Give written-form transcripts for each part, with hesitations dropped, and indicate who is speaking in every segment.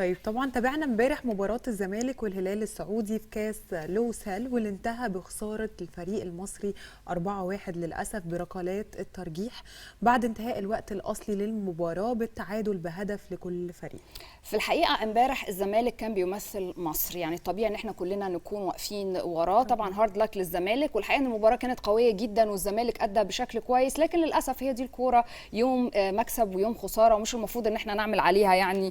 Speaker 1: طيب طبعا تابعنا امبارح مباراة الزمالك والهلال السعودي في كاس لوسال واللي انتهى بخسارة الفريق المصري 4-1 للأسف بركلات الترجيح بعد انتهاء الوقت الأصلي للمباراة بالتعادل بهدف لكل فريق.
Speaker 2: في الحقيقه امبارح الزمالك كان بيمثل مصر، يعني الطبيعي ان احنا كلنا نكون واقفين وراه. طبعا هارد لك للزمالك، والحقيقه ان المباراه كانت قويه جدا والزمالك ادى بشكل كويس، لكن للاسف هي دي الكوره، يوم مكسب ويوم خساره، ومش المفروض ان احنا نعمل عليها يعني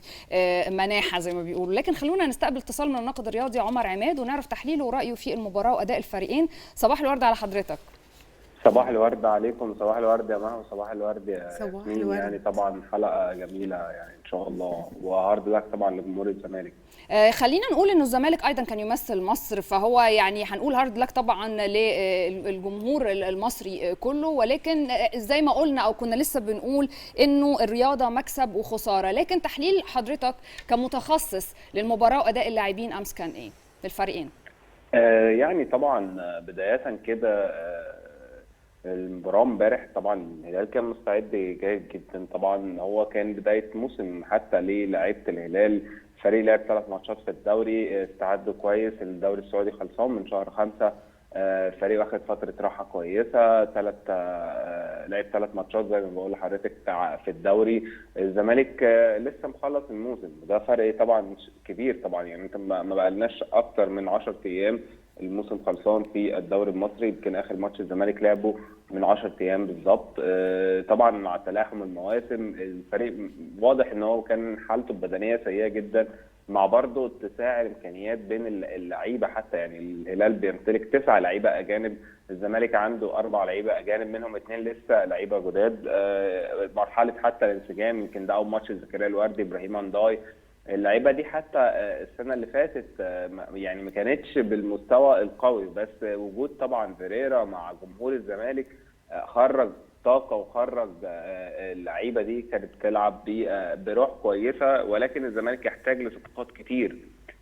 Speaker 2: مناحه زي ما بيقولوا. لكن خلونا نستقبل اتصال من الناقد الرياضي عمر عماد ونعرف تحليله ورايه في المباراه واداء الفريقين. صباح الورد على حضرتك.
Speaker 3: صباح الورد عليكم، صباح الورد يا مها، وصباح الورد يا
Speaker 1: صباح
Speaker 3: ياسمين.
Speaker 1: الورد.
Speaker 3: يعني طبعا حلقة جميلة يعني إن شاء الله، وهارد لك طبعا لجمهور الزمالك.
Speaker 2: خلينا نقول انه الزمالك ايضا كان يمثل مصر، فهو يعني هنقول هارد لك طبعا للجمهور المصري كله، ولكن زي ما قلنا او كنا لسه بنقول انه الرياضه مكسب وخساره. لكن تحليل حضرتك كمتخصص للمباراه واداء اللاعبين امس كان ايه للفريقين؟
Speaker 3: يعني طبعا بداية كده المباراة امبارح طبعا الهلال كان مستعد جيد جدا. طبعا هو كان بداية موسم حتى للاعيبة الهلال، فريق لعب 3 ماتشات في الدوري، استعدوا كويس. الدوري السعودي خلصان من شهر 5. الفريق واخد فترة راحة كويسة، لعب 3 ماتشات زي ما بقول لحضرتك في الدوري. الزمالك لسه مخلص الموسم، ده فرق طبعا كبير طبعا. يعني انت ما بقالناش اكتر من 10 ايام الموسم خلصان في الدوري المصري. يمكن اخر ماتش الزمالك لعبه من 10 ايام بالظبط. طبعا مع تلاحم المواسم الفريق واضح ان هو كان حالته البدنيه سيئه جدا، مع برضه اتساع الامكانيات بين اللعيبه. حتى يعني الهلال بيمتلك 9 لعيبه اجانب، الزمالك عنده 4 لعيبه اجانب، منهم 2 لسه لعيبه جداد. مرحله حتى الانسجام، يمكن ده اول ماتش زكريا الوردي، ابراهيم انداي، اللعيبه دي حتى السنه اللي فاتت يعني ما كانتش بالمستوى القوي، بس وجود طبعا فيريرا مع جمهور الزمالك خرج طاقه وخرج اللعيبه دي كانت تلعب بروح كويسه. ولكن الزمالك يحتاج لصفقات كتير،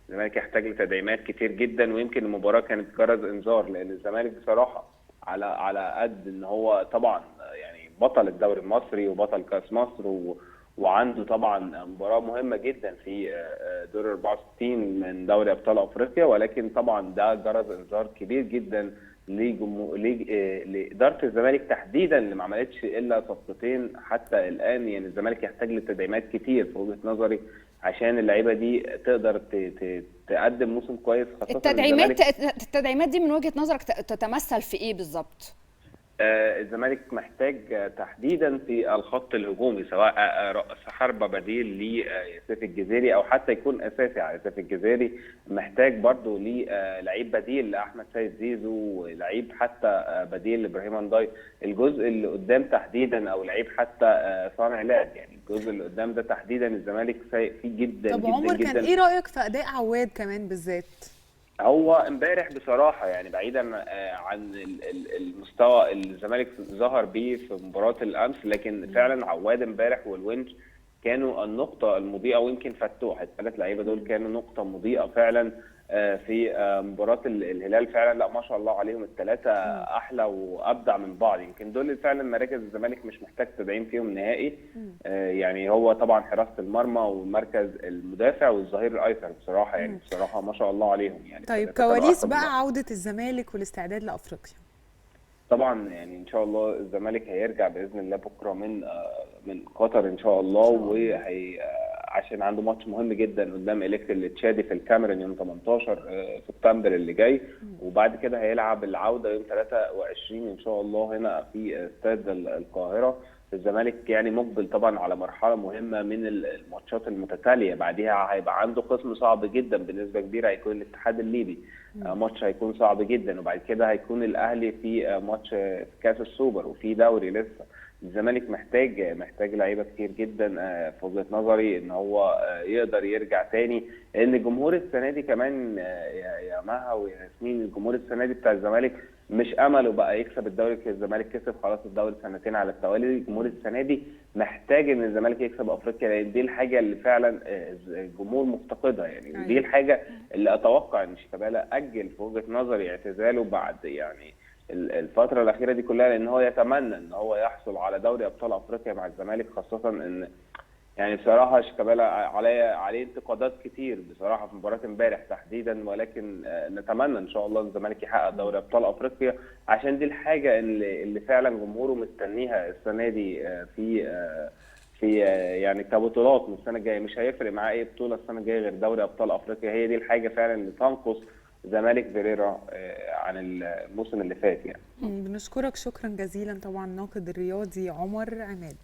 Speaker 3: الزمالك يحتاج لتدعيمات كتير جدا. ويمكن المباراه كانت جرس انذار، لان الزمالك بصراحه على قد ان هو طبعا يعني بطل الدوري المصري وبطل كاس مصر وعنده طبعا مباراه مهمه جدا في دور 64 من دوري ابطال افريقيا، ولكن طبعا ده جرس انذار كبير جدا لاداره الزمالك تحديدا، اللي ما عملتش الا صفقتين حتى الان. يعني الزمالك يحتاج لتدعيمات كتير في وجهه نظري عشان اللعيبه دي تقدر تقدم موسم كويس، خاصه
Speaker 2: التدعيمات دي من وجهه نظرك تتمثل في ايه بالظبط؟
Speaker 3: الزمالك محتاج تحديدا في الخط الهجومي، سواء رأس حربة بديل ليوسف الجزيري او حتى يكون اساسي على يوسف الجزيري. محتاج برضه لعيب بديل لاحمد سيد زيزو، ولعيب حتى بديل لابراهيم انداي. الجزء اللي قدام تحديدا او لعيب حتى صانع لعب، يعني الجزء اللي قدام ده تحديدا الزمالك سيء فيه جدا
Speaker 1: طب
Speaker 3: جدا
Speaker 1: عمر
Speaker 3: جدا.
Speaker 1: كان ايه رأيك في أداء عواد كمان بالذات؟
Speaker 3: هو امبارح بصراحه يعني بعيدا عن المستوى اللي الزمالك ظهر بيه في مباراه الامس، لكن فعلا عواد امبارح والونش كانوا النقطه المضيئه، ويمكن فتوح، ال3 لعيبه دول كانوا نقطه مضيئه فعلا في مباراه الهلال. فعلا لا ما شاء الله عليهم ال3 احلى وابدع من بعض. يمكن دول فعلا مراكز الزمالك مش محتاج تدعيم فيهم نهائي. يعني هو طبعا حراسه المرمى والمركز المدافع والظهير الايسر بصراحه، يعني بصراحه ما شاء الله عليهم. يعني
Speaker 1: طيب كواليس بقى عودة الزمالك والاستعداد لأفريقيا.
Speaker 3: طبعا يعني ان شاء الله الزمالك هيرجع باذن الله بكره من قطر ان شاء الله، وهي عشان عنده ماتش مهم جدا قدام الكتري تشادي في الكاميرون يوم 18 سبتمبر اللي جاي، وبعد كده هيلعب العوده يوم 23 ان شاء الله هنا في استاد القاهره. الزمالك يعني مقبل طبعا على مرحله مهمه من الماتشات المتتاليه، بعديها هيبقى عنده خصم صعب جدا بنسبه كبيره هيكون الاتحاد الليبي، ماتش هيكون صعب جدا، وبعد كده هيكون الاهلي في ماتش في كاس السوبر وفي دوري لسه. الزمالك محتاج لعيبه كتير جدا في وجهه نظري ان هو يقدر يرجع تاني، لان الجمهور السنه دي كمان يا مها وياسمين، الجمهور السنه دي بتاع الزمالك مش امله بقى يكسب الدوري. الزمالك كسب خلاص الدوري 2 على التوالي، الجمهور السنه دي محتاج ان الزمالك يكسب افريقيا، لان دي الحاجه اللي فعلا الجمهور مفتقدها. يعني دي الحاجه اللي اتوقع ان شيكابالا اجل في وجهه نظري اعتزاله بعد يعني الفتره الاخيره دي كلها، لان هو يتمنى ان هو يحصل على دوري ابطال افريقيا مع الزمالك، خاصه ان يعني بصراحة شيكابالا عليه انتقادات كتير بصراحة في مباراة امبارح تحديدا، ولكن نتمنى ان شاء الله الزمالك يحقق دوري ابطال افريقيا، عشان دي الحاجة اللي فعلا جمهوره مستنيها السنة دي في يعني كبطولات من السنة الجاية. مش هيفرق معاه اي بطولة السنة الجاية غير دوري ابطال افريقيا، هي دي الحاجة فعلا اللي تنقص زمالك فيريرا عن الموسم اللي فات يعني.
Speaker 1: بنشكرك شكرا جزيلا طبعا الناقد الرياضي عمر عماد.